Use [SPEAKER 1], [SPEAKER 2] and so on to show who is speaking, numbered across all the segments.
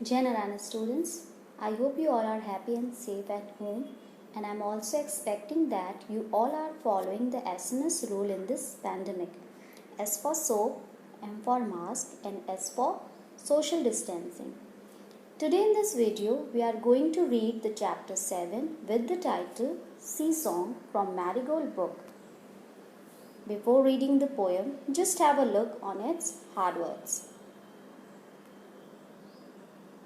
[SPEAKER 1] Jai Narayana students, I hope you all are happy and safe at home, and I'm also expecting that you all are following the SNS rule in this pandemic. S for soap, M for mask, and S for social distancing. Today in this video, we are going to read the chapter 7 with the title Sea Song from Marigold book. Before reading the poem, just have a look on its hard words.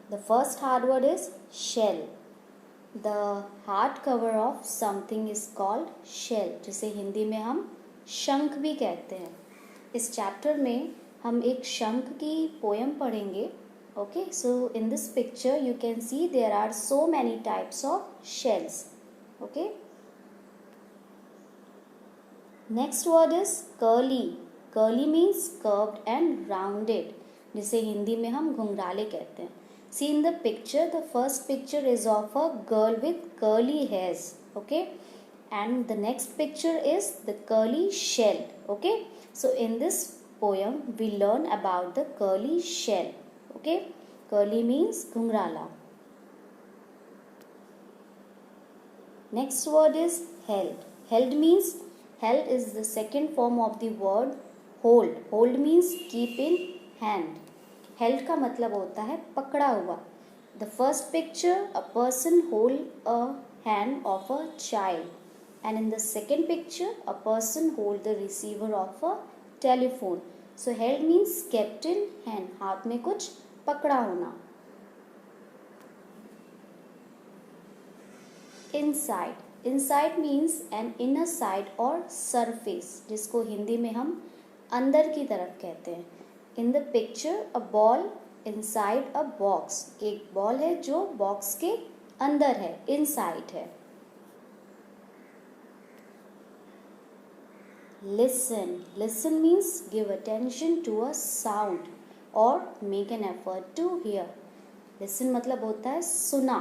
[SPEAKER 1] The first hard word is shell. The hard cover of something is called shell, जिसे हिंदी में हम शंख भी कहते हैं. इस chapter में हम एक शंख की पोयम पढ़ेंगे. Okay, so in this picture you can see there are so many types of shells. Okay. Next word is curly. Curly means curved and rounded, जिसे हिंदी में हम घुंघराले कहते हैं. See in the picture, the first picture is of a girl with curly hairs, okay, and the next picture is the curly shell, okay. So in this poem we learn about the curly shell, okay. Curly means घुंघराला. Next word is held. Held is the second form of the word hold. Hold means keep in hand. Held का मतलब होता है पकड़ा हुआ. The first picture, a person hold a hand of a child, and in the second picture, a person hold the receiver of a telephone. So held means kept in hand. हाथ में कुछ पकड़ा होना. Inside means an inner side or surface, जिसको हिंदी में हम अंदर की तरफ कहते हैं. In the picture, a ball inside a box. एक बॉल है जो बॉक्स के अंदर है, inside है. Listen means give attention to a sound or make an effort to hear. Listen मतलब होता है सुना.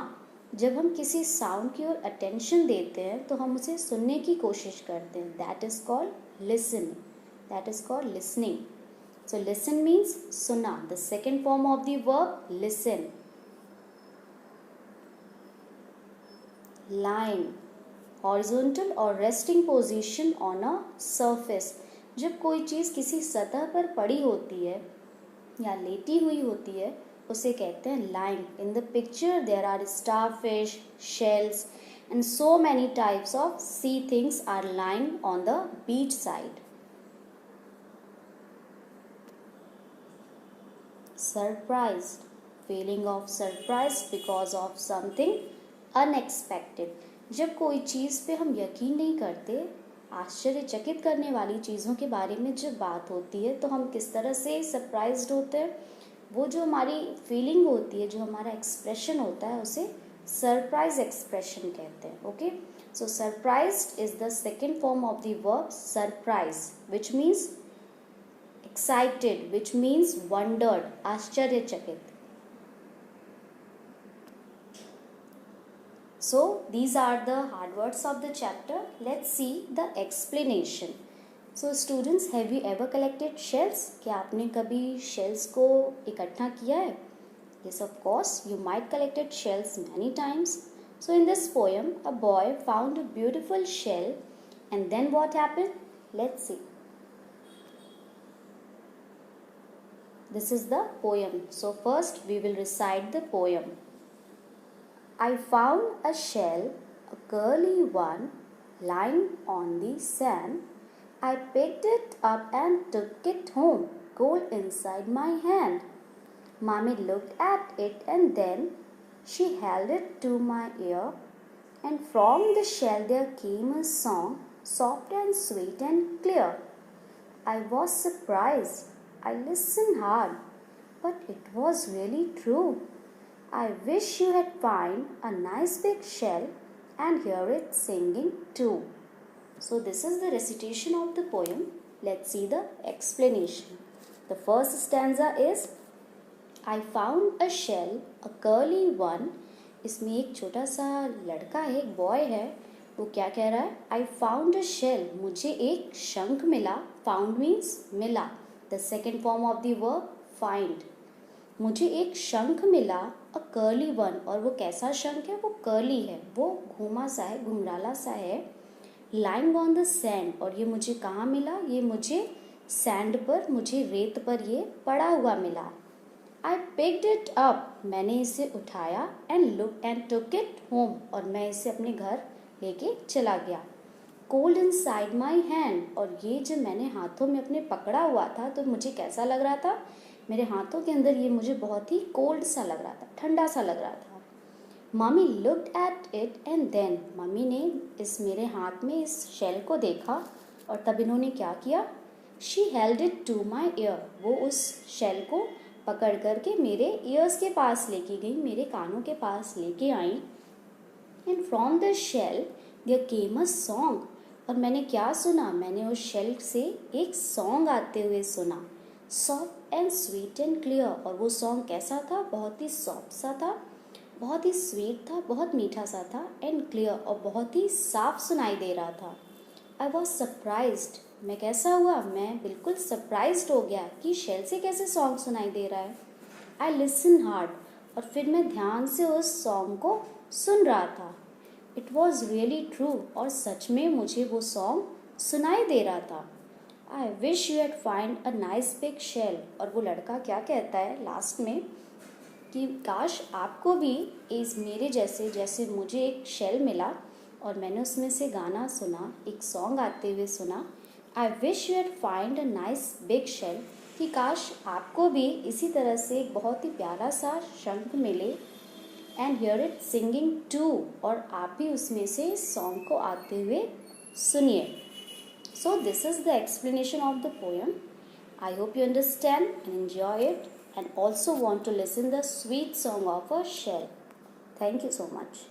[SPEAKER 1] जब हम किसी साउंड की ओर अटेंशन देते हैं तो हम उसे सुनने की कोशिश करते हैं. That is called listen. That is called listening. So listen means suna. The second form of the verb listen. Lying. Horizontal or resting position on a surface. जब कोई चीज़ किसी सतह पर पड़ी होती है या लेटी हुई होती है उसे कहते हैं lying. In the picture there are starfish, shells and so many types of sea things are lying on the beach side. Surprised. Feeling of surprise because of something unexpected. जब कोई चीज़ पे हम यकीन नहीं करते, आश्चर्यचकित करने वाली चीज़ों के बारे में जब बात होती है तो हम किस तरह से सरप्राइज्ड होते हैं. वो जो हमारी फीलिंग होती है, जो हमारा एक्सप्रेशन होता है, उसे सरप्राइज एक्सप्रेशन कहते हैं. Okay, so surprised is the second form of the verb surprise, which means excited, which means wondered, आश्चर्यचकित. So these are the hard words of the chapter. Let's see the explanation. So students, have you ever collected shells? क्या आपने कभी shells को इकट्ठा किया है? Yes, of course, you might collected shells many times. So in this poem, a boy found a beautiful shell, and then what happened? Let's see. This is the poem. So first we will recite the poem. I found a shell, a curly one, lying on the sand. I picked it up and took it home, cold inside my hand. Mommy looked at it and then she held it to my ear, and from the shell there came a song, soft and sweet and clear. I was surprised. I listened hard, but it was really true. I wish you had found a nice big shell and hear it singing too. So this is the recitation of the poem. Let's see the explanation. The first stanza is I found a shell, a curly one. इसमें एक छोटा सा लड़का है, एक boy है. वो क्या कह रहा है? I found a shell. मुझे एक शंख मिला. Found means मिला. The second form of the verb find. मुझे एक शंख मिला, अ कर्ली वन, और वो कैसा शंख है? वो कर्ली है, वो घूमा सा है, घुंघराला सा है। लाइंग ऑन द सैंड, और ये मुझे कहाँ मिला? ये मुझे सैंड पर, मुझे रेत पर ये पड़ा हुआ मिला। आई पिक्ड इट अप, मैंने इसे उठाया, एंड टुक इट होम, और मैं इसे अपने घर लेके चला गया। Cold in side my hand, और ये जब मैंने हाथों में अपने पकड़ा हुआ था तो मुझे कैसा लग रहा था? मेरे हाथों के अंदर ये मुझे बहुत ही कोल्ड सा लग रहा था, ठंडा सा लग रहा था। Mummy looked at it and then, mummy ने इस मेरे हाथ में इस शेल को देखा और तब इन्होंने क्या किया? She held it to my ear, वो उस शेल को पकड़ करके मेरे ईयर्स के पास लेके गई, मेरे कानों के पास लेके आई। And from the shell there came a song, और मैंने क्या सुना? मैंने उस शेल से एक सॉन्ग आते हुए सुना। Soft and sweet and clear, और वो सॉन्ग कैसा था? बहुत ही सॉफ्ट सा था, बहुत ही स्वीट था, बहुत मीठा सा था, एंड क्लियर, और बहुत ही साफ सुनाई दे रहा था। आई वॉज सरप्राइज्ड, मैं कैसा हुआ? मैं बिल्कुल सरप्राइज्ड हो गया कि शेल से कैसे सॉन्ग सुनाई दे रहा है। आई लिसन हार्ड, और फिर मैं ध्यान से उस सॉन्ग को सुन रहा था। इट वॉज रियली ट्रू, और सच में मुझे वो सॉन्ग सुनाई दे रहा था। I wish you had find a nice big shell, और वो लड़का क्या कहता है लास्ट में कि काश आपको भी इस मेरे जैसे, जैसे मुझे एक शेल मिला और मैंने उसमें से गाना सुना, एक सॉन्ग आते हुए सुना। I wish you had find a nice big shell, कि काश आपको भी इसी तरह से एक बहुत ही प्यारा सा शंख मिले, and hear it singing too, और आप भी उसमें से इस सॉन्ग को आते हुए सुनिए। So this is the explanation of the poem. I hope you understand and enjoy it, and also want to listen the sweet song of a shell. Thank you so much.